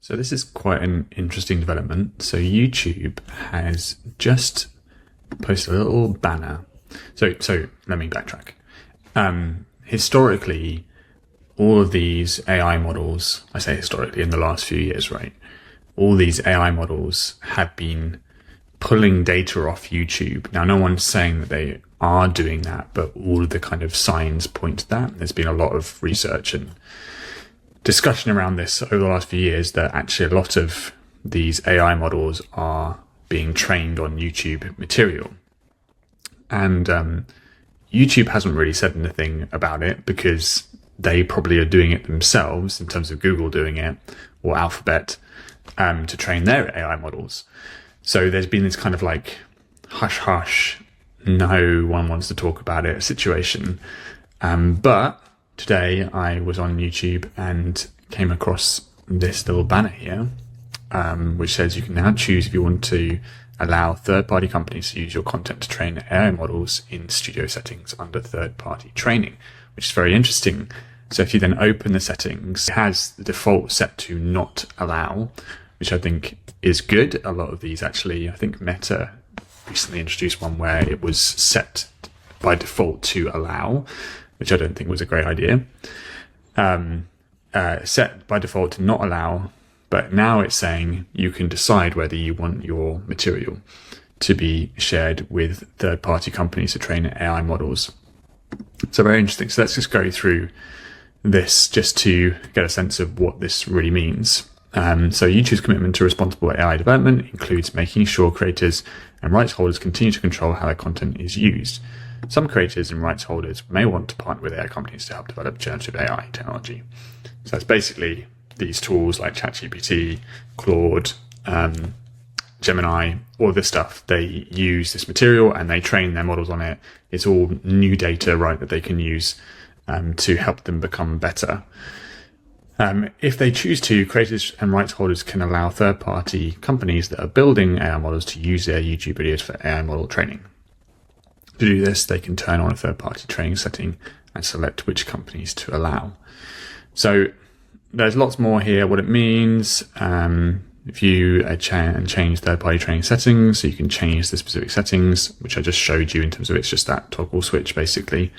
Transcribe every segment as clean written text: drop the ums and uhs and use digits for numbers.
So this is quite an interesting development. So YouTube has just posted a little banner. So let me backtrack. Historically, all of these AI models, I say historically in the last few years, right? All these AI models have been pulling data off YouTube. Now, no one's saying that they are doing that, but all of the kind of signs point to that. There's been a lot of research and discussion around this over the last few years that actually a lot of these AI models are being trained on YouTube material. And YouTube hasn't really said anything about it because they probably are doing it themselves in terms of Google doing it or Alphabet to train their AI models. So there's been this kind of like hush hush, no one wants to talk about it situation. But today I was on YouTube and came across this little banner here, which says you can now choose if you want to allow third-party companies to use your content to train AI models in studio settings under third-party training, which is very interesting. So if you then open the settings, it has the default set to not allow, which I think is good. A lot of these actually, I think Meta recently introduced one where it was set by default to allow, which I don't think was a great idea. Set by default to not allow, but now it's saying you can decide whether you want your material to be shared with third-party companies to train AI models. So very interesting. So let's just go through this just to get a sense of what this really means. So YouTube's commitment to responsible AI development includes making sure creators and rights holders continue to control how their content is used. Some creators and rights holders may want to partner with AI companies to help develop generative AI technology. So that's basically these tools like ChatGPT, Claude, Gemini, all of this stuff. They use this material and they train their models on it. It's all new data, right, that they can use to help them become better. If they choose to, creators and rights holders can allow third-party companies that are building AI models to use their YouTube videos for AI model training. To do this, they can turn on a third-party training setting and select which companies to allow. So there's lots more here. What it means, if you change third-party training settings, so you can change the specific settings, which I just showed you in terms of it's just that toggle switch, basically.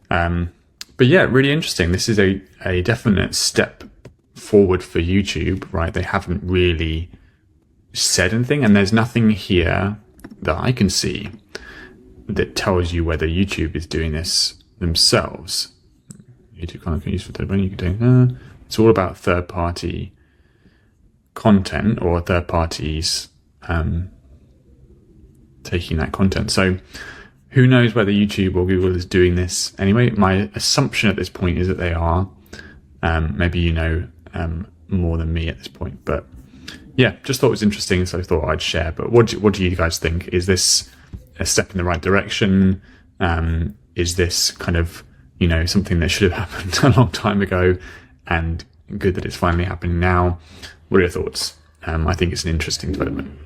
But yeah, really interesting. This is a definite step forward for YouTube, right? They haven't really said anything, and there's nothing here that I can see that tells you whether YouTube is doing this themselves. YouTube content can use for third party. You can do. It's all about third-party content or third parties taking that content. So who knows whether YouTube or Google is doing this anyway? My assumption at this point is that they are. Maybe you know more than me at this point, but yeah, just thought it was interesting, so I thought I'd share. But what do you guys think? Is this a step in the right direction? Is this kind of, something that should have happened a long time ago and good that it's finally happening now? What are your thoughts? I think it's an interesting development.